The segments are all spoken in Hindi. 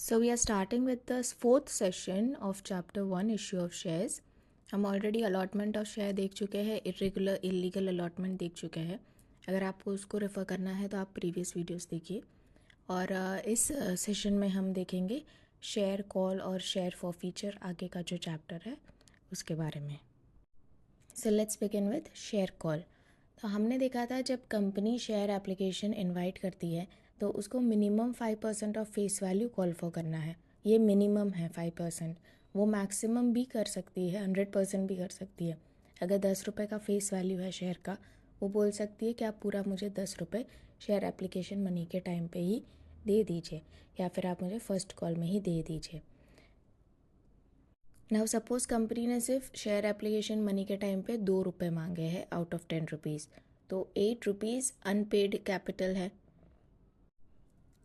So we are starting with the fourth session of chapter 1 issue of shares. हम ऑलरेडी अलॉटमेंट ऑफ शेयर देख चुके हैं, इरेगुलर इलीगल अलॉटमेंट देख चुके हैं. अगर आपको उसको रेफ़र करना है तो आप प्रीवियस वीडियोस देखिए. और इस सेशन में हम देखेंगे शेयर कॉल और शेयर फॉरफीचर आगे का जो चैप्टर है उसके बारे में. So let's begin with share call. तो हमने देखा था जब कंपनी शेयर एप्लीकेशन इनवाइट करती है तो उसको minimum 5% of face value call for करना है. ये मिनिमम है 5%. वो मैक्सिमम भी कर सकती है, 100% भी कर सकती है. अगर 10 रुपये का फेस वैल्यू है शेयर का, वो बोल सकती है कि आप पूरा मुझे 10 रुपये शेयर एप्लीकेशन मनी के टाइम पे ही दे दीजिए, या फिर आप मुझे फर्स्ट कॉल में ही दे दीजिए. नाउ सपोज कंपनी ने सिर्फ शेयर एप्लीकेशन मनी के टाइम पे 2 रुपये मांगे हैं आउट ऑफ 10 रुपीज़, तो 8 रुपीज़ अनपेड कैपिटल है.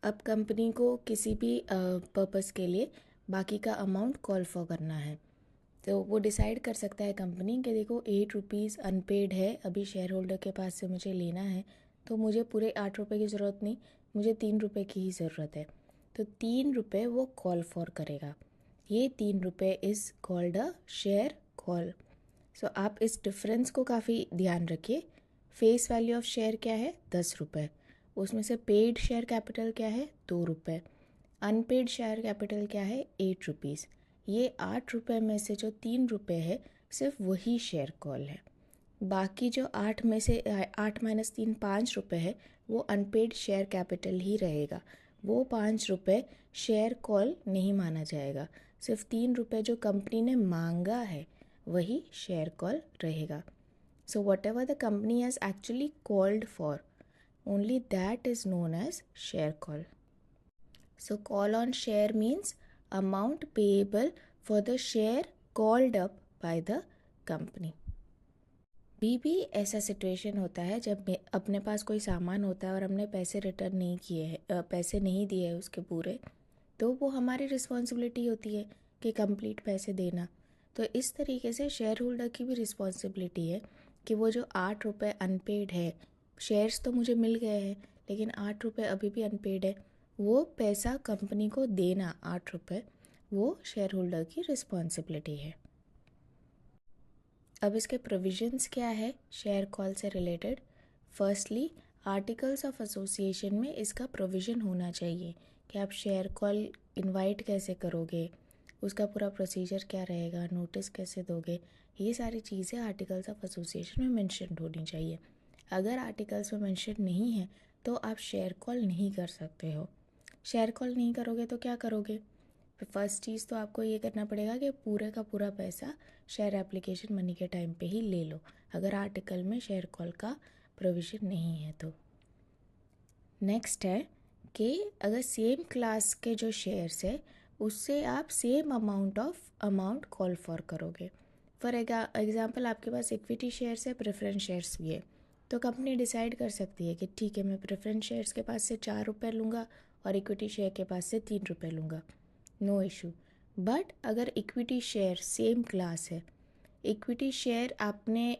अब कंपनी को किसी भी पर्पस के लिए बाकी का अमाउंट कॉल फॉर करना है, तो वो डिसाइड कर सकता है कंपनी कि देखो 8 रुपीज़ अनपेड है, अभी शेयर होल्डर के पास से मुझे लेना है, तो मुझे पूरे 8 रुपये की ज़रूरत नहीं, मुझे 3 रुपये की ही ज़रूरत है. तो 3 रुपये वो कॉल फॉर करेगा. ये 3 रुपये is called a share call. So आप इस डिफरेंस को काफ़ी ध्यान रखिए. फेस वैल्यू ऑफ शेयर क्या है? 10 रुपये. उसमें से पेड शेयर कैपिटल क्या है? 2 रुपये. अनपेड शेयर कैपिटल क्या है? 8 रुपीज़. ये 8 रुपये में से जो 3 रुपये है सिर्फ वही शेयर कॉल है. बाकी जो 8 में से 8 माइनस 3 5 रुपये है वो अनपेड शेयर कैपिटल ही रहेगा. वो 5 रुपये शेयर कॉल नहीं माना जाएगा. सिर्फ 3 रुपये जो कंपनी ने मांगा है वही शेयर कॉल रहेगा. So what ever the company has actually called for, only that is known as share call. So call on share means amount payable for the share called up by the company. भी ऐसा सिचुएशन होता है जब अपने पास कोई सामान होता है और हमने पैसे रिटर्न नहीं किए हैं, पैसे नहीं दिए हैं उसके पूरे, तो वो हमारी रिस्पॉन्सिबिलिटी होती है कि कंप्लीट पैसे देना. तो इस तरीके से शेयर होल्डर की भी रिस्पॉन्सिबिलिटी है कि वो जो 8 रुपये अनपेड है, शेयर्स तो मुझे मिल गए हैं लेकिन 8 रुपये अभी भी अनपेड है, वो पैसा कंपनी को देना 8 रुपये, वो शेयर होल्डर की रिस्पॉन्सिबिलिटी है. अब इसके प्रोविजंस क्या है शेयर कॉल से related? Firstly, articles of association में इसका प्रोविज़न होना चाहिए कि आप शेयर कॉल इनवाइट कैसे करोगे, उसका पूरा प्रोसीजर क्या रहेगा, नोटिस कैसे दोगे, ये सारी चीज़ें आर्टिकल्स ऑफ एसोसिएशन में मेंशन होनी चाहिए. अगर आर्टिकल्स में मेंशन नहीं है तो आप शेयर कॉल नहीं कर सकते हो. शेयर कॉल नहीं करोगे तो क्या करोगे? फर्स्ट चीज़ तो आपको ये करना पड़ेगा कि पूरे का पूरा पैसा शेयर एप्लीकेशन मनी के टाइम पे ही ले लो, अगर आर्टिकल में शेयर कॉल का प्रोविज़न नहीं है तो. नेक्स्ट है कि अगर सेम क्लास के जो शेयर्स है उससे आप सेम अमाउंट कॉल फॉर करोगे. फॉर एग्जांपल आपके पास इक्विटी शेयर्स है, प्रेफरेंस शेयर्स भी है, तो कंपनी डिसाइड कर सकती है कि ठीक है, मैं प्रेफरेंस शेयर्स के पास से 4 रुपये लूँगा और इक्विटी शेयर के पास से 3 रुपये लूँगा, नो इशू. बट अगर इक्विटी शेयर सेम क्लास है, इक्विटी शेयर आपने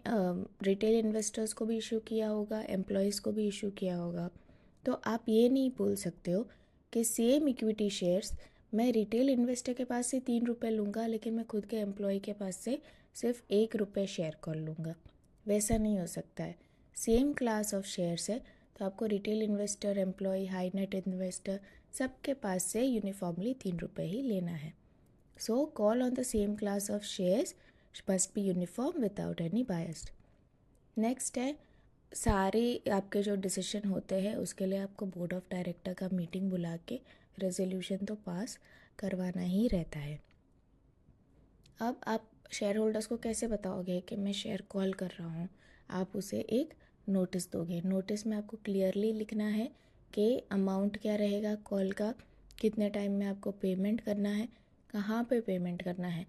रिटेल इन्वेस्टर्स को भी इशू किया होगा, एम्प्लॉयज़ को भी इशू किया होगा, तो आप ये नहीं बोल सकते हो कि सेम इक्विटी शेयर्स मैं रिटेल इन्वेस्टर के पास से 3 रुपये लूँगा लेकिन मैं खुद के एम्प्लॉय के पास से सिर्फ 1 रुपये शेयर कॉल लूँगा. वैसा नहीं हो सकता है. सेम क्लास ऑफ शेयर्स है तो आपको retail investor, employ, high net investor सबके पास से यूनिफॉर्मली 3 रुपये ही लेना है. So call on the same class of shares must be uniform without any biased. Next है, सारे आपके जो डिसीजन होते हैं उसके लिए आपको बोर्ड ऑफ डायरेक्टर का मीटिंग बुला के रेजोल्यूशन तो पास करवाना ही रहता है. अब आप शेयर होल्डर्स को कैसे बताओगे कि मैं शेयर कॉल कर रहा हूँ? आप उसे एक नोटिस दोगे. नोटिस में आपको क्लियरली लिखना है कि अमाउंट क्या रहेगा कॉल का, कितने टाइम में आपको पेमेंट करना है, कहाँ पे पेमेंट करना है,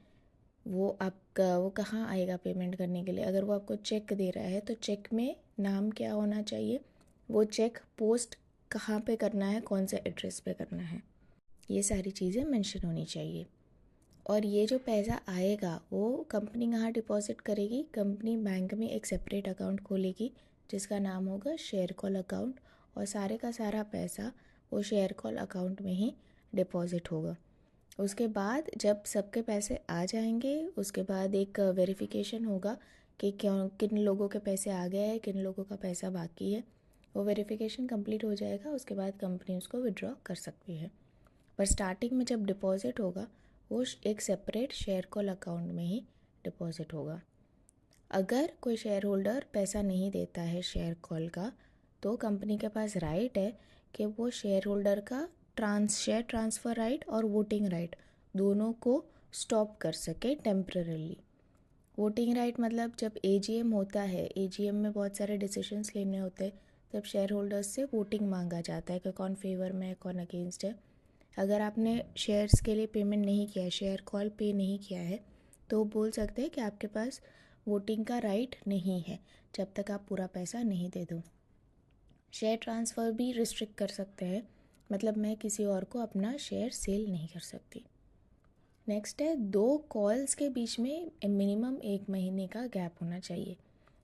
वो कहाँ आएगा पेमेंट करने के लिए. अगर वो आपको चेक दे रहा है तो चेक में नाम क्या होना चाहिए, वो चेक पोस्ट कहाँ पे करना है, कौन से एड्रेस पे करना है, ये सारी चीज़ें मेंशन होनी चाहिए. और ये जो पैसा आएगा वो कंपनी कहाँ डिपॉजिट करेगी? कंपनी बैंक में एक सेपरेट अकाउंट खोलेगी जिसका नाम होगा शेयर कॉल अकाउंट, और सारे का सारा पैसा वो शेयर कॉल अकाउंट में ही डिपॉजिट होगा। उसके बाद जब सबके पैसे आ जाएंगे, उसके बाद एक वेरिफिकेशन होगा कि क्यों किन लोगों के पैसे आ गए हैं, किन लोगों का पैसा बाकी है। वो वेरिफिकेशन कंप्लीट हो जाएगा, उसके बाद कंपनी उसको विड्रॉ कर सकती है। पर स्टार्टिंग में जब डिपॉजिट होगा वो एक सेपरेट शेयर कॉल अकाउंट में ही डिपॉजिट होगा। अगर कोई शेयर होल्डर पैसा नहीं देता है शेयर कॉल का, तो कंपनी के पास राइट है कि वो शेयर होल्डर का शेयर ट्रांसफ़र राइट और वोटिंग राइट दोनों को स्टॉप कर सके टेम्पररीली। वोटिंग राइट मतलब जब एजीएम होता है, एजीएम में बहुत सारे डिसीजंस लेने होते हैं, तब शेयर होल्डर्स से वोटिंग मांगा जाता है कि कौन फेवर में है, कौन अगेंस्ट है। अगर आपने शेयर्स के लिए पेमेंट नहीं किया है, शेयर कॉल पे नहीं किया है, तो बोल सकते हैं कि आपके पास वोटिंग का राइट नहीं है जब तक आप पूरा पैसा नहीं दे दो। शेयर ट्रांसफ़र भी रिस्ट्रिक्ट कर सकते हैं, मतलब मैं किसी और को अपना शेयर सेल नहीं कर सकती। नेक्स्ट है, 2 कॉल्स के बीच में मिनिमम 1 महीने का गैप होना चाहिए।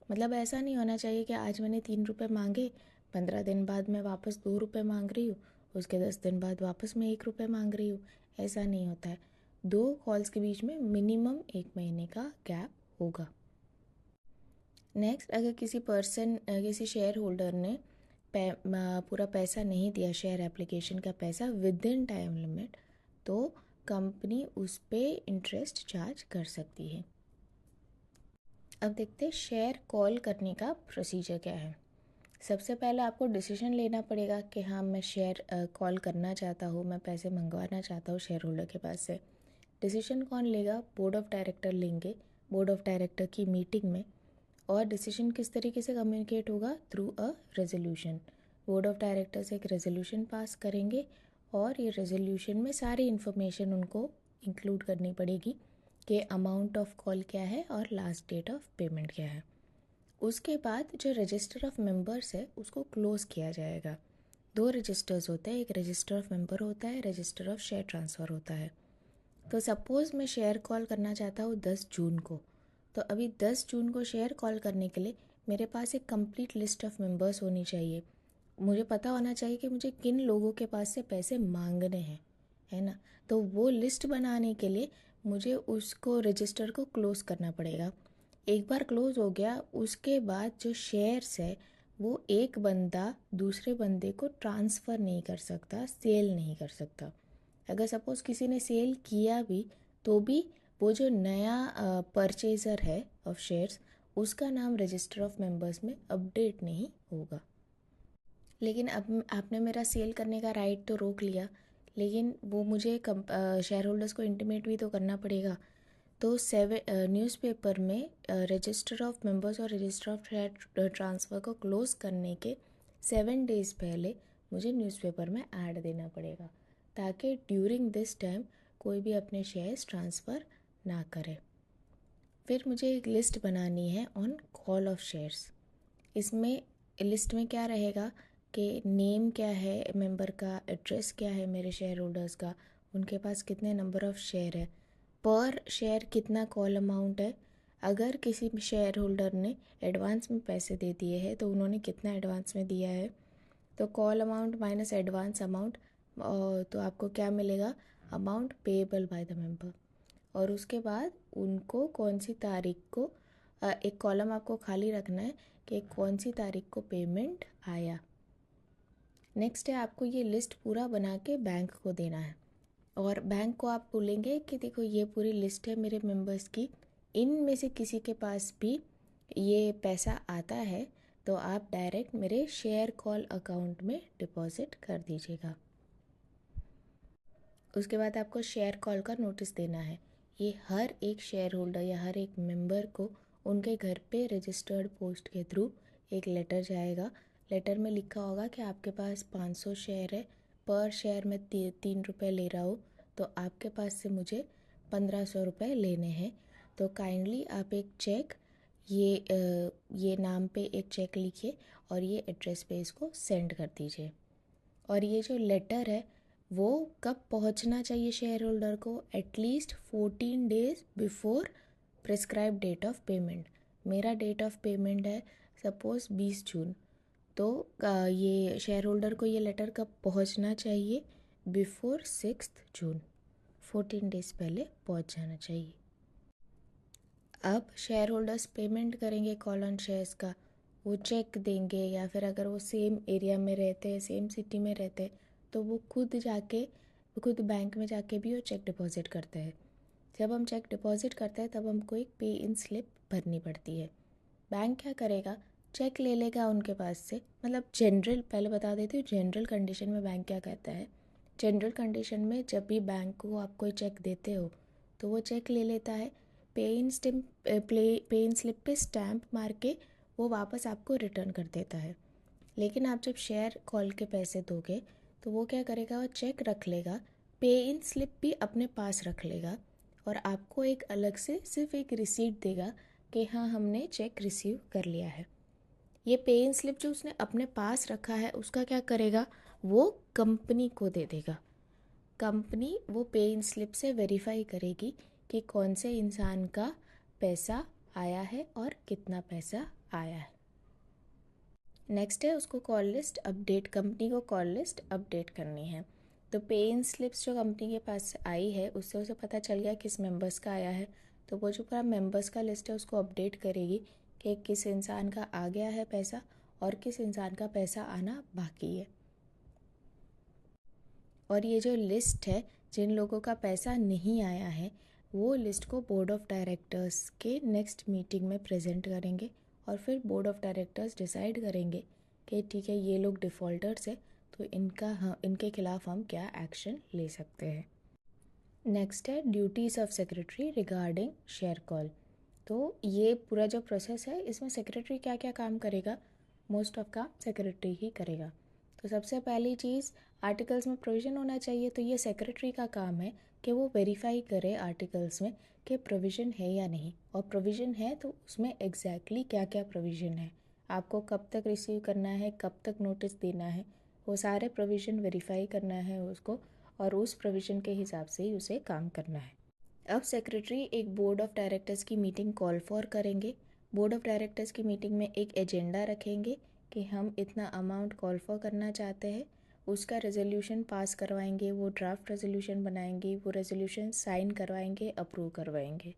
मतलब ऐसा नहीं होना चाहिए कि आज मैंने 3 रुपये मांगे, 15 दिन बाद मैं वापस 2 रुपये मांग रही हूँ, उसके 10 दिन बाद वापस मैं 1 रुपये मांग रही हूँ। ऐसा नहीं होता है। 2 कॉल्स के बीच में मिनिमम 1 महीने का गैप होगा। नेक्स्ट, अगर किसी शेयर होल्डर ने पूरा पैसा नहीं दिया, शेयर एप्लीकेशन का पैसा विद इन टाइम लिमिट, तो कंपनी उस पर इंटरेस्ट चार्ज कर सकती है। अब देखते हैं शेयर कॉल करने का प्रोसीजर क्या है। सबसे पहले आपको डिसीजन लेना पड़ेगा कि हाँ, मैं शेयर कॉल करना चाहता हूँ, मैं पैसे मंगवाना चाहता हूँ शेयर होल्डर के पास से। डिसीजन कौन लेगा? बोर्ड ऑफ डायरेक्टर लेंगे, बोर्ड ऑफ डायरेक्टर की मीटिंग में। और डिसीजन किस तरीके से कम्युनिकेट होगा? Through a resolution. Board of directors एक रेजोल्यूशन पास करेंगे और ये रेजोल्यूशन में सारी इन्फॉर्मेशन उनको इंक्लूड करनी पड़ेगी कि अमाउंट ऑफ कॉल क्या है और लास्ट डेट ऑफ पेमेंट क्या है। उसके बाद जो रजिस्टर ऑफ मेंबर्स है उसको क्लोज़ किया जाएगा। 2 रजिस्टर्स होते हैं, एक रजिस्टर ऑफ मेंबर होता है, रजिस्टर ऑफ शेयर ट्रांसफ़र होता है। तो सपोज़ मैं शेयर कॉल करना चाहता हूँ 10 जून को, तो अभी 10 जून को शेयर कॉल करने के लिए मेरे पास एक कंप्लीट लिस्ट ऑफ मेंबर्स होनी चाहिए। मुझे पता होना चाहिए कि मुझे किन लोगों के पास से पैसे मांगने हैं, है ना। तो वो लिस्ट बनाने के लिए मुझे उसको रजिस्टर को क्लोज़ करना पड़ेगा। एक बार क्लोज़ हो गया, उसके बाद जो शेयर्स है वो एक बंदा दूसरे बंदे को ट्रांसफ़र नहीं कर सकता, सेल नहीं कर सकता। अगर सपोज़ किसी ने सेल किया भी, तो भी वो जो नया परचेज़र है ऑफ शेयर्स, उसका नाम रजिस्टर ऑफ मेंबर्स में अपडेट नहीं होगा। लेकिन अब आपने मेरा सेल करने का राइट तो रोक लिया, लेकिन वो मुझे शेयर होल्डर्स को इंटीमेट भी तो करना पड़ेगा। तो न्यूज़पेपर में रजिस्टर ऑफ मेंबर्स और रजिस्टर ऑफ शेयर ट्रांसफ़र को क्लोज़ करने के 7 डेज़ पहले मुझे न्यूज़पेपर में ऐड देना पड़ेगा, ताकि ड्यूरिंग दिस टाइम कोई भी अपने शेयर्स ट्रांसफ़र ना करे। फिर मुझे एक लिस्ट बनानी है ऑन कॉल ऑफ शेयर्स। इसमें लिस्ट में क्या रहेगा कि नेम क्या है मेंबर का, एड्रेस क्या है मेरे शेयर होल्डर्स का, उनके पास कितने नंबर ऑफ़ शेयर है, पर शेयर कितना कॉल अमाउंट है। अगर किसी शेयर होल्डर ने एडवांस में पैसे दे दिए हैं तो उन्होंने कितना एडवांस में दिया है। तो call amount minus advance amount, तो आपको क्या मिलेगा? Amount payable by the member. और उसके बाद उनको कौन सी तारीख को, एक कॉलम आपको खाली रखना है कि कौन सी तारीख को पेमेंट आया। नेक्स्ट है, आपको ये लिस्ट पूरा बना के बैंक को देना है, और बैंक को आप बोलेंगे कि देखो ये पूरी लिस्ट है मेरे मेंबर्स की, इनमें से किसी के पास भी ये पैसा आता है तो आप डायरेक्ट मेरे शेयर कॉल अकाउंट में डिपॉजिट कर दीजिएगा। उसके बाद आपको शेयर कॉल का नोटिस देना है। ये हर एक शेयर होल्डर या हर एक मेंबर को उनके घर पे रजिस्टर्ड पोस्ट के थ्रू एक लेटर जाएगा। लेटर में लिखा होगा कि आपके पास 500 शेयर है, पर शेयर में 3 रुपये ले रहा हूँ, तो आपके पास से मुझे 1500 रुपये लेने हैं। तो काइंडली आप एक चेक, ये नाम पे एक चेक लिखिए और ये एड्रेस पे इसको सेंड कर दीजिए। और ये जो लेटर है वो कब पहुंचना चाहिए शेयर होल्डर को? At least 14 days before prescribe date of payment. मेरा डेट ऑफ पेमेंट है सपोज़ 20 जून, तो ये शेयर होल्डर को ये लेटर कब पहुंचना चाहिए? बिफोर 6 जून, 14 डेज पहले पहुंच जाना चाहिए। अब शेयर होल्डर्स पेमेंट करेंगे कॉल ऑन शेयर्स का, वो चेक देंगे, या फिर अगर वो सेम एरिया में रहते हैं, सेम सिटी में रहते हैं, तो वो खुद बैंक में जाके भी वो चेक डिपॉजिट करते हैं। जब हम चेक डिपॉजिट करते हैं तब हमको एक पे इन स्लिप भरनी पड़ती है। बैंक क्या करेगा, चेक ले लेगा उनके पास से, मतलब जनरल, पहले बता देती हूँ जनरल कंडीशन में बैंक क्या कहता है। जनरल कंडीशन में जब भी बैंक को आप कोई चेक देते हो तो वो चेक ले लेता है, पे इन स्लिप पे स्टैम्प मार के वो वापस आपको रिटर्न कर देता है। लेकिन आप जब शेयर कॉल के पैसे दोगे तो वो क्या करेगा, वो चेक रख लेगा, पे इन स्लिप भी अपने पास रख लेगा, और आपको एक अलग से सिर्फ एक रिसीट देगा कि हाँ हमने चेक रिसीव कर लिया है। ये पे इन स्लिप जो उसने अपने पास रखा है उसका क्या करेगा, वो कंपनी को दे देगा। कंपनी वो पे इन स्लिप से वेरीफाई करेगी कि कौन से इंसान का पैसा आया है और कितना पैसा आया है। नेक्स्ट है उसको कॉल लिस्ट अपडेट, कंपनी को कॉल लिस्ट अपडेट करनी है। तो पे इन स्लिप्स जो कंपनी के पास आई है उससे उसे पता चल गया किस मेंबर्स का आया है, तो वो जो पूरा मेंबर्स का लिस्ट है उसको अपडेट करेगी कि किस इंसान का आ गया है पैसा और किस इंसान का पैसा आना बाकी है। और ये जो लिस्ट है जिन लोगों का पैसा नहीं आया है, वो लिस्ट को बोर्ड ऑफ डायरेक्टर्स के नेक्स्ट मीटिंग में प्रेजेंट करेंगे, और फिर बोर्ड ऑफ डायरेक्टर्स डिसाइड करेंगे कि ठीक है ये लोग डिफ़ॉल्टर्स है, तो इनके खिलाफ़ हम क्या एक्शन ले सकते हैं। नेक्स्ट है duties of secretary regarding share call. तो ये पूरा जो प्रोसेस है इसमें सेक्रेटरी क्या क्या काम करेगा, मोस्ट ऑफ काम सेक्रेटरी ही करेगा। तो सबसे पहली चीज़, आर्टिकल्स में प्रोविज़न होना चाहिए, तो ये सेक्रेटरी का काम है कि वो वेरीफाई करे आर्टिकल्स में कि प्रोविज़न है या नहीं, और प्रोविज़न है तो उसमें एग्जैक्टली क्या क्या प्रोविज़न है, आपको कब तक रिसीव करना है, कब तक नोटिस देना है, वो सारे प्रोविज़न वेरीफाई करना है उसको, और उस प्रोविज़न के हिसाब से ही उसे काम करना है। अब सेक्रेटरी एक बोर्ड ऑफ डायरेक्टर्स की मीटिंग कॉल फॉर करेंगे। बोर्ड ऑफ डायरेक्टर्स की मीटिंग में एक एजेंडा रखेंगे कि हम इतना अमाउंट कॉल फॉर करना चाहते हैं, उसका रेजोल्यूशन पास करवाएंगे, वो ड्राफ्ट रेजोल्यूशन बनाएंगे, वो रेजोल्यूशन साइन करवाएंगे, अप्रूव करवाएंगे।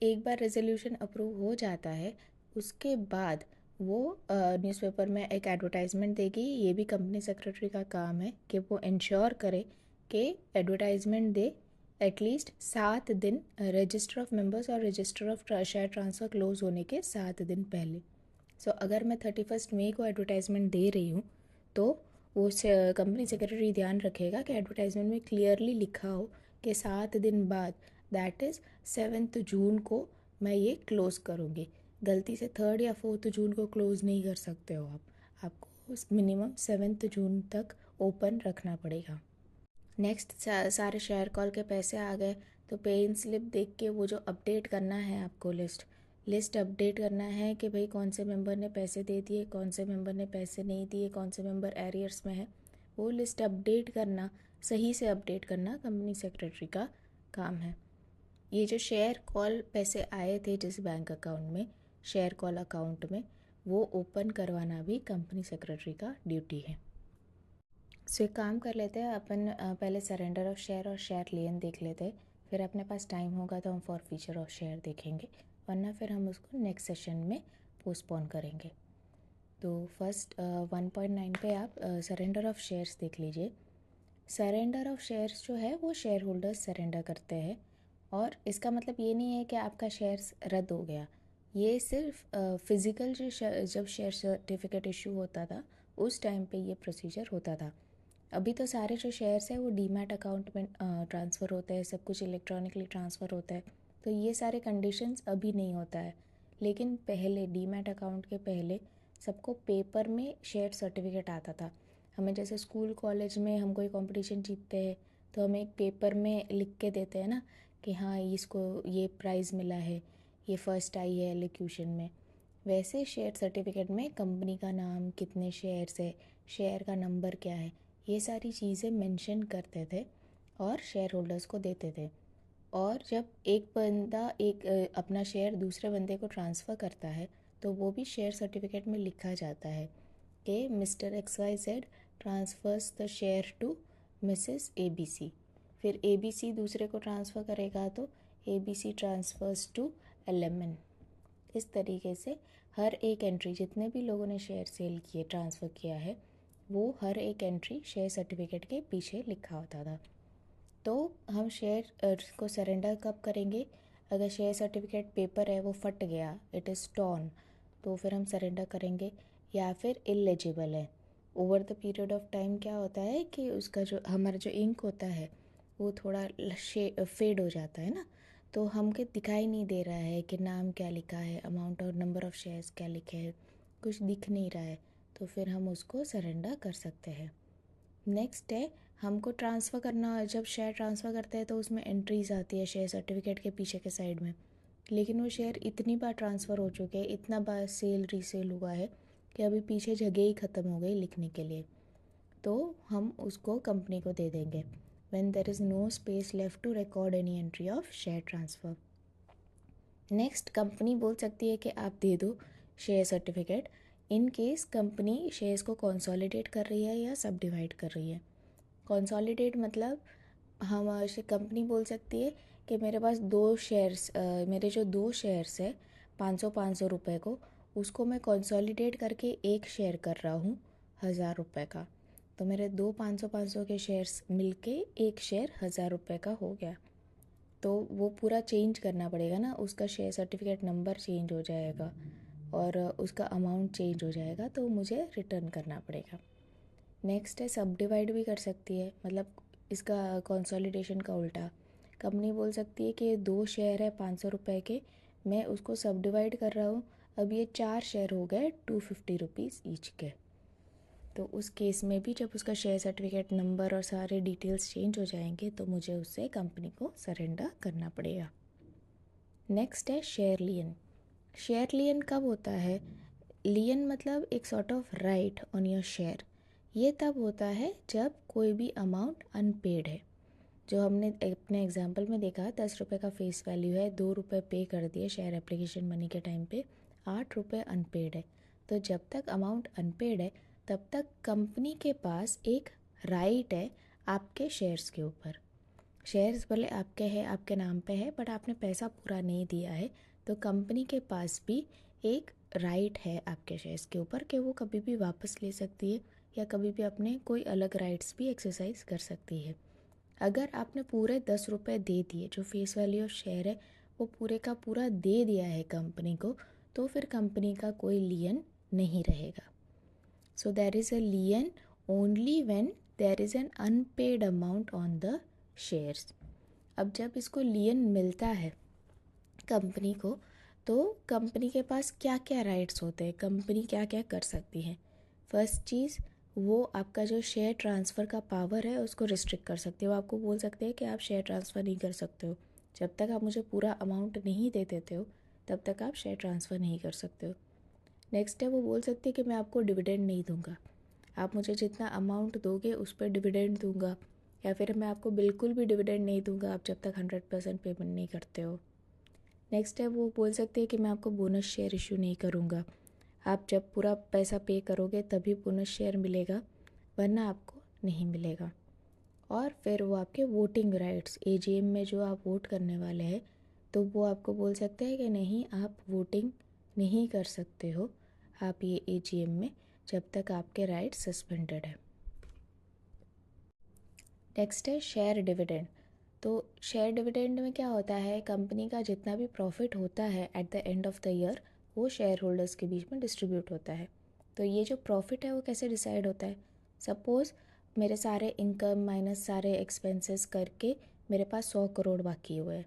एक बार रेजोल्यूशन अप्रूव हो जाता है उसके बाद वो न्यूज़पेपर में एक एडवर्टाइजमेंट देगी। ये भी कंपनी सेक्रेटरी का काम है कि वो इंश्योर करे कि एडवर्टाइजमेंट दे एटलीस्ट 7 दिन रजिस्टर ऑफ मेंबर्स और register of share transfer close होने के 7 दिन पहले। सो अगर मैं 31 मई को एडवर्टाइजमेंट दे रही हूँ तो वो कंपनी सेक्रेटरी ध्यान रखेगा कि एडवर्टाइजमेंट में क्लियरली लिखा हो कि 7 दिन बाद, दैट इज़ 7 जून को मैं ये क्लोज़ करूँगी। गलती से 3 या 4 जून को क्लोज़ नहीं कर सकते हो आपको मिनिमम 7 जून तक ओपन रखना पड़ेगा। नेक्स्ट, सारे शेयर कॉल के पैसे आ गए तो पे इन स्लिप देख के वो जो अपडेट करना है आपको लिस्ट अपडेट करना है कि भाई कौन से मेंबर ने पैसे दे दिए, कौन से मेंबर ने पैसे नहीं दिए, कौन से मेंबर एरियर्स में है, वो लिस्ट अपडेट करना, सही से अपडेट करना कंपनी सेक्रेटरी का काम है। ये जो शेयर कॉल पैसे आए थे जिस बैंक अकाउंट में, शेयर कॉल अकाउंट में, वो ओपन करवाना भी कंपनी सेक्रेटरी का ड्यूटी है। सो एक काम कर लेते हैं अपन, पहले सरेंडर ऑफ शेयर और शेयर लेन देख लेते हैं, फिर अपने पास टाइम होगा तो हम फॉर फीचर ऑफ शेयर देखेंगे, वरना फिर हम उसको नेक्स्ट सेशन में पोस्टपोन करेंगे। तो फर्स्ट 1.9 पे आप सरेंडर ऑफ शेयर्स देख लीजिए। सरेंडर ऑफ शेयर्स जो है वो शेयर होल्डर्स सरेंडर करते हैं, और इसका मतलब ये नहीं है कि आपका शेयर्स रद्द हो गया, ये सिर्फ फिज़िकल जब शेयर सर्टिफिकेट इशू होता था उस टाइम पे ये प्रोसीजर होता था। अभी तो सारे जो शेयर्स हैं वो डीमैट अकाउंट में ट्रांसफ़र होता है, सब कुछ इलेक्ट्रॉनिकली ट्रांसफ़र होता है, तो ये सारे कंडीशंस अभी नहीं होता है। लेकिन पहले डीमैट अकाउंट के पहले सबको पेपर में शेयर सर्टिफिकेट आता था। हमें जैसे स्कूल कॉलेज में हम कोई कंपटीशन जीतते हैं तो हमें एक पेपर में लिख के देते हैं ना कि हाँ इसको ये प्राइज़ मिला है, ये फ़र्स्ट आई है एलोक्यूशन में। वैसे शेयर सर्टिफिकेट में कंपनी का नाम, कितने शेयर्स है, शेयर का नंबर क्या है, ये सारी चीज़ें मेंशन करते थे और शेयर होल्डर्स को देते थे। और जब एक बंदा अपना शेयर दूसरे बंदे को ट्रांसफ़र करता है तो वो भी शेयर सर्टिफिकेट में लिखा जाता है कि mister XYZ transfers the share to Mrs ABC। फिर ABC दूसरे को ट्रांसफ़र करेगा तो ABC ट्रांसफर्स टू LMN। इस तरीके से हर एक एंट्री, जितने भी लोगों ने शेयर सेल किए, ट्रांसफ़र किया है, वो हर एक एंट्री शेयर सर्टिफिकेट के पीछे लिखा होता था। तो हम शेयर को सरेंडर कब करेंगे? अगर शेयर सर्टिफिकेट पेपर है वो फट गया, इट इज़ टॉर्न, तो फिर हम सरेंडर करेंगे। या फिर इलेजिबल है, over the period of time क्या होता है कि उसका जो हमारा जो इंक होता है वो थोड़ा फेड हो जाता है ना, तो हमको दिखाई नहीं दे रहा है कि नाम क्या लिखा है, अमाउंट और नंबर ऑफ़ शेयर्स क्या लिखे हैं, कुछ दिख नहीं रहा है, तो फिर हम उसको सरेंडर कर सकते हैं। नेक्स्ट है, हमको ट्रांसफ़र करना। जब शेयर ट्रांसफ़र करते हैं तो उसमें एंट्रीज आती है शेयर सर्टिफिकेट के पीछे के साइड में, लेकिन वो शेयर इतनी बार ट्रांसफ़र हो चुके हैं, इतना बार सेल रीसेल हुआ है कि अभी पीछे जगह ही ख़त्म हो गई लिखने के लिए, तो हम उसको कंपनी को दे देंगे। When there is no space left to record any entry of share transfer. Next, company बोल सकती है कि आप दे दो share certificate in case company shares को कंसोलिडेट कर रही है या सब डिवाइड कर रही है। कंसोलिडेट मतलब हम कंपनी बोल सकती है कि मेरे पास मेरे जो 2 शेयर्स है 500 रुपये को, उसको मैं कंसोलिडेट करके एक शेयर कर रहा हूँ 1000 रुपये का, तो मेरे 2 500 के शेयर्स मिलके एक शेयर 1000 रुपये का हो गया। तो वो पूरा चेंज करना पड़ेगा ना, उसका शेयर सर्टिफिकेट नंबर चेंज हो जाएगा और उसका अमाउंट चेंज हो जाएगा, तो मुझे रिटर्न करना पड़ेगा। नेक्स्ट है, सब डिवाइड भी कर सकती है, मतलब इसका कंसोलिडेशन का उल्टा। कंपनी बोल सकती है कि ये 2 शेयर है 500 रुपये के, मैं उसको सब डिवाइड कर रहा हूँ, अब ये 4 शेयर हो गए 250 रुपीज़ ईच के। तो उस केस में भी जब उसका शेयर सर्टिफिकेट नंबर और सारे डिटेल्स चेंज हो जाएंगे तो मुझे उससे कंपनी को सरेंडर करना पड़ेगा। नेक्स्ट है शेयर लियन। शेयर लियन कब होता है? लियन मतलब एक sort of right on your share. ये तब होता है जब कोई भी अमाउंट अनपेड है। जो हमने अपने एग्जाम्पल में देखा, 10 रुपये का फेस वैल्यू है, 2 रुपये पे कर दिए शेयर एप्लीकेशन मनी के टाइम पे, 8 रुपये अनपेड है। तो जब तक अमाउंट अनपेड है तब तक कंपनी के पास एक राइट है आपके शेयर्स के ऊपर। शेयर्स भले आपके हैं, आपके नाम पे है, बट आपने पैसा पूरा नहीं दिया है, तो कंपनी के पास भी एक राइट है आपके शेयर्स के ऊपर कि वो कभी भी वापस ले सकती है या कभी भी अपने कोई अलग राइट्स भी एक्सरसाइज कर सकती है। अगर आपने पूरे 10 रुपये दे दिए, जो फेस वैल्यू ऑफ शेयर है वो पूरे का पूरा दे दिया है कंपनी को, तो फिर कंपनी का कोई लियन नहीं रहेगा। So there is a lien only when there is an unpaid amount on the shares. अब जब इसको लियन मिलता है कंपनी को, तो कंपनी के पास क्या क्या राइट्स होते हैं, कंपनी क्या क्या कर सकती है। फर्स्ट चीज़, वो आपका जो शेयर ट्रांसफ़र का पावर है उसको रिस्ट्रिक्ट कर सकते हो। आपको बोल सकते हैं कि आप शेयर ट्रांसफ़र नहीं कर सकते हो, जब तक आप मुझे पूरा अमाउंट नहीं दे देते हो तब तक आप शेयर ट्रांसफ़र नहीं कर सकते हो। नेक्स्ट है, वो बोल सकते हैं कि मैं आपको डिविडेंड नहीं दूंगा, आप मुझे जितना अमाउंट दोगे उस पर डिविडेंड दूंगा, या फिर मैं आपको बिल्कुल भी डिविडेंड नहीं दूंगा आप जब तक 100% पेमेंट नहीं करते हो। नेक्स्ट है, वो बोल सकते हैं कि मैं आपको बोनस शेयर इशू नहीं करूंगा, आप जब पूरा पैसा पे करोगे तभी बोनस शेयर मिलेगा, वरना आपको नहीं मिलेगा। और फिर वो आपके वोटिंग राइट्स, AGM में जो आप वोट करने वाले हैं, तो वो आपको बोल सकते हैं कि नहीं, आप वोटिंग नहीं कर सकते हो आप ये AGM में, जब तक आपके राइट्स सस्पेंडेड है। नेक्स्ट है शेयर डिविडेंड। तो शेयर डिविडेंड में क्या होता है, कंपनी का जितना भी प्रॉफिट होता है at the end of the year वो शेयर होल्डर्स के बीच में डिस्ट्रीब्यूट होता है। तो ये जो प्रॉफिट है वो कैसे डिसाइड होता है? सपोज़ मेरे सारे इनकम माइनस सारे एक्सपेंसेस करके मेरे पास 100 करोड़ बाकी हुए हैं,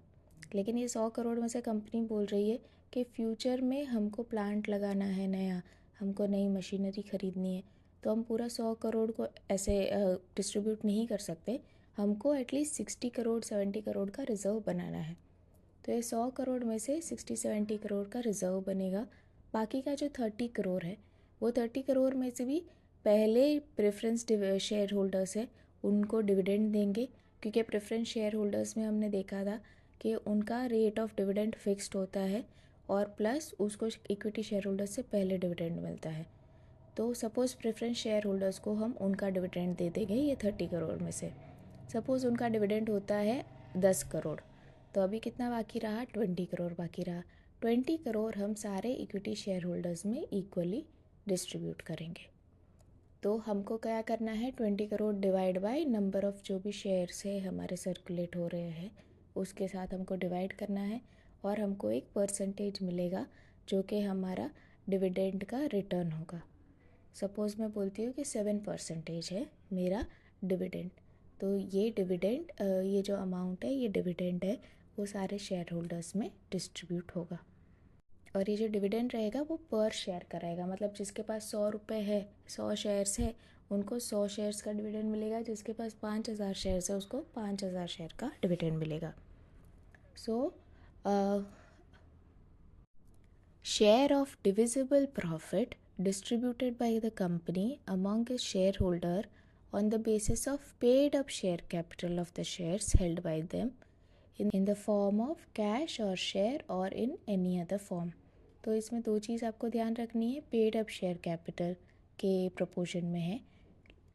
लेकिन ये 100 करोड़ में से कंपनी बोल रही है कि फ्यूचर में हमको प्लांट लगाना है नया, हमको नई मशीनरी ख़रीदनी है, तो हम पूरा 100 करोड़ को ऐसे डिस्ट्रीब्यूट नहीं कर सकते, हमको एटलीस्ट 60 करोड़ 70 करोड़ का रिज़र्व बनाना है। तो ये 100 करोड़ में से 60-70 करोड़ का रिज़र्व बनेगा। बाकी का जो 30 करोड़ है, वो 30 करोड़ में से भी पहले प्रेफरेंस शेयर होल्डर्स है उनको डिविडेंड देंगे, क्योंकि प्रेफरेंस शेयर होल्डर्स में हमने देखा था कि उनका रेट ऑफ डिविडेंड फिक्स्ड होता है और प्लस उसको इक्विटी शेयर होल्डर्स से पहले डिविडेंड मिलता है। तो सपोज़ प्रेफरेंस शेयर होल्डर्स को हम उनका डिविडेंड दे देंगे ये 30 करोड़ में से। सपोज़ उनका डिविडेंड होता है 10 करोड़, तो अभी कितना बाकी रहा, 20 करोड़ बाकी रहा। 20 करोड़ हम सारे इक्विटी शेयर होल्डर्स में इक्वली डिस्ट्रीब्यूट करेंगे। तो हमको क्या करना है, 20 crore divide by number of जो भी शेयर्स है हमारे सर्कुलेट हो रहे हैं उसके साथ हमको डिवाइड करना है, और हमको एक परसेंटेज मिलेगा जो कि हमारा डिविडेंड का रिटर्न होगा। सपोज़ मैं बोलती हूँ कि 7% है मेरा डिविडेंड, तो ये डिविडेंड ये जो अमाउंट है ये डिविडेंड है, वो सारे शेयर होल्डर्स में डिस्ट्रीब्यूट होगा। और ये जो डिविडेंड रहेगा वो पर शेयर का रहेगा, मतलब जिसके पास 100 रुपये है, 100 शेयर्स है, उनको 100 शेयर्स का डिविडेंड मिलेगा। जिसके पास 5000 शेयर्स है उसको 5000 शेयर का डिविडेंड मिलेगा। सो share of divisible profit distributed by the company among its shareholder on the basis of paid up share capital of the shares held by them in the form of cash or share or in any other form। तो इसमें दो चीज़ आपको ध्यान रखनी है, पेड अप शेयर कैपिटल के प्रोपोर्शन में है।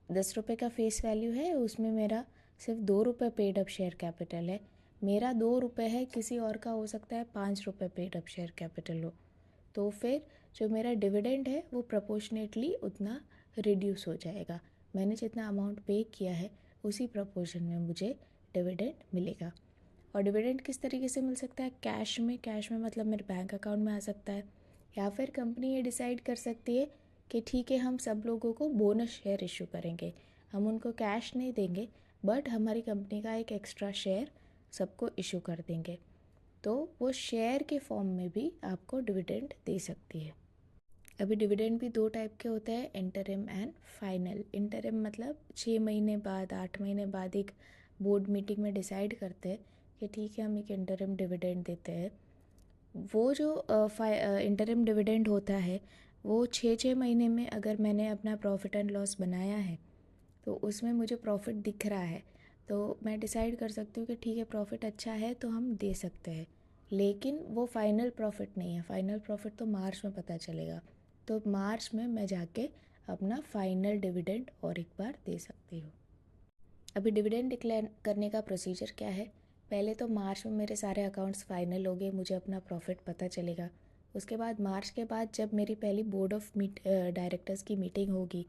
10 रुपये का फेस वैल्यू है, उसमें मेरा सिर्फ 2 रुपये पेड अप शेयर कैपिटल है। मेरा 2 रुपये है, किसी और का हो सकता है 5 रुपये पेड अप शेयर कैपिटल हो, तो फिर जो मेरा डिविडेंड है वो प्रोपोर्शनेटली उतना रिड्यूस हो जाएगा। मैंने जितना अमाउंट पे किया है उसी प्रोपोर्शन में मुझे डिविडेंड मिलेगा। और डिविडेंड किस तरीके से मिल सकता है, कैश में मतलब मेरे बैंक अकाउंट में आ सकता है, या फिर कंपनी ये डिसाइड कर सकती है कि ठीक है हम सब लोगों को बोनस शेयर इशू करेंगे, हम उनको कैश नहीं देंगे बट हमारी कंपनी का एक एक्स्ट्रा शेयर सबको इशू कर देंगे, तो वो शेयर के फॉर्म में भी आपको डिविडेंड दे सकती है। अभी डिविडेंड भी दो टाइप के होते हैं, इंटरिम एंड फाइनल। इंटरिम मतलब 6 महीने बाद 8 महीने बाद एक बोर्ड मीटिंग में डिसाइड करते हैं कि ठीक है हम एक इंटरिम डिविडेंड देते हैं। वो जो इंटरिम डिविडेंड होता है वो 6 महीने में अगर मैंने अपना प्रॉफिट एंड लॉस बनाया है तो उसमें मुझे प्रॉफिट दिख रहा है, तो मैं डिसाइड कर सकती हूँ कि ठीक है प्रॉफिट अच्छा है तो हम दे सकते हैं। लेकिन वो फाइनल प्रॉफिट नहीं है, फाइनल प्रॉफिट तो मार्च में पता चलेगा, तो मार्च में मैं जाके अपना फाइनल डिविडेंड और एक बार दे सकती हूँ। अभी डिविडेंड डिक्लेयर करने का प्रोसीजर क्या है, पहले तो मार्च में मेरे सारे अकाउंट्स फाइनल हो गए, मुझे अपना प्रॉफिट पता चलेगा। उसके बाद मार्च के बाद जब मेरी पहली बोर्ड ऑफ डायरेक्टर्स की मीटिंग होगी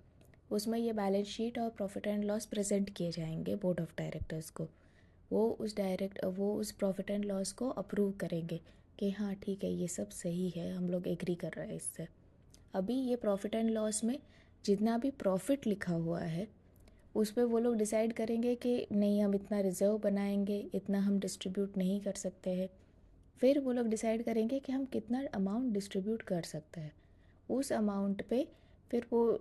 उसमें ये बैलेंस शीट और प्रॉफिट एंड लॉस प्रेजेंट किए जाएंगे बोर्ड ऑफ डायरेक्टर्स को। वो उस प्रॉफिट एंड लॉस को अप्रूव करेंगे कि हाँ ठीक है ये सब सही है, हम लोग एग्री कर रहे हैं इससे। अभी ये प्रॉफिट एंड लॉस में जितना भी प्रॉफिट लिखा हुआ है उस पर वो लोग डिसाइड करेंगे कि नहीं हम इतना रिजर्व बनाएंगे, इतना हम डिस्ट्रीब्यूट नहीं कर सकते हैं। फिर वो लोग डिसाइड करेंगे कि हम कितना अमाउंट डिस्ट्रीब्यूट कर सकते हैं। उस अमाउंट पे फिर वो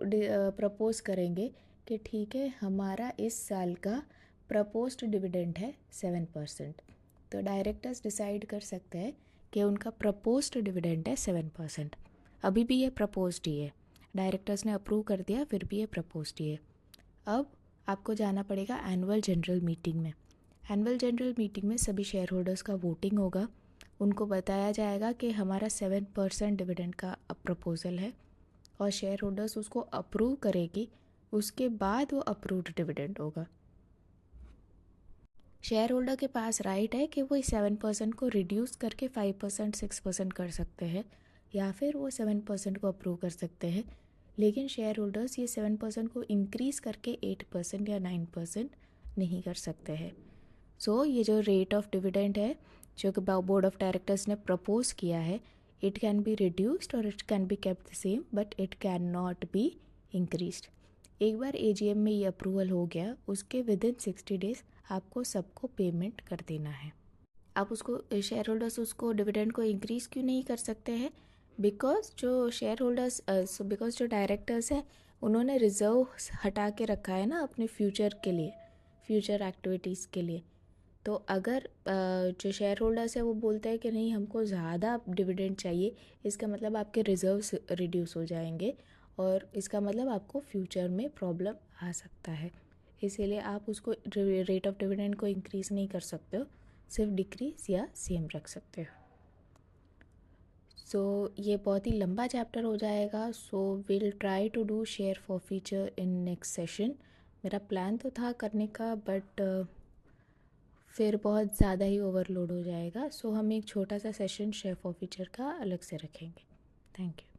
प्रपोज करेंगे कि ठीक है हमारा इस साल का प्रपोज्ड डिविडेंड है 7%। तो डायरेक्टर्स डिसाइड कर सकते हैं कि उनका प्रपोज्ड डिविडेंड है 7%। अभी भी ये प्रपोज्ड ही है, डायरेक्टर्स ने अप्रूव कर दिया फिर भी ये प्रपोज्ड ही है। अब आपको जाना पड़ेगा एनुअल जनरल मीटिंग में। एनुअल जनरल मीटिंग में सभी शेयर होल्डर्स का वोटिंग होगा, उनको बताया जाएगा कि हमारा 7% डिविडेंड का प्रपोज़ल है और शेयर होल्डर्स उसको अप्रूव करेगी, उसके बाद वो अप्रूव्ड डिविडेंड होगा। शेयर होल्डर के पास राइट है कि वो इस 7% को रिड्यूस करके 5% 6% कर सकते हैं, या फिर वो 7% को अप्रूव कर सकते हैं। लेकिन शेयर होल्डर्स ये 7% को इंक्रीज़ करके 8% या 9% नहीं कर सकते हैं। सो ये जो रेट ऑफ डिविडेंड है जो कि बोर्ड ऑफ डायरेक्टर्स ने प्रपोज किया है, इट कैन बी रिड्यूस्ड और it can be kept the same but it can not be increased. एक बार एजीएम में ये अप्रूवल हो गया उसके विदिन 60 डेज़ आपको सबको पेमेंट कर देना है। आप उसको शेयर होल्डर्स उसको डिविडेंड को इंक्रीज़ क्यों नहीं कर सकते हैं, बिकॉज जो डायरेक्टर्स हैं उन्होंने रिजर्व हटा के रखा है ना अपने फ्यूचर के लिए, फ्यूचर एक्टिविटीज़ के लिए। तो अगर जो शेयर होल्डर्स है वो बोलते हैं कि नहीं हमको ज़्यादा डिविडेंड चाहिए, इसका मतलब आपके रिजर्व्स रिड्यूस हो जाएंगे और इसका मतलब आपको फ्यूचर में प्रॉब्लम आ सकता है। इसीलिए आप उसको रेट ऑफ डिविडेंड को इंक्रीज़ नहीं कर सकते हो, सिर्फ डिक्रीज़ या सेम रख सकते हो। ये बहुत ही लंबा चैप्टर हो जाएगा, so will try to do share forfeiture in next session. मेरा प्लान तो था करने का, बट फिर बहुत ज़्यादा ही ओवरलोड हो जाएगा, सो हम एक छोटा सा सेशन शेयर फॉर फीचर का अलग से रखेंगे। Thank you.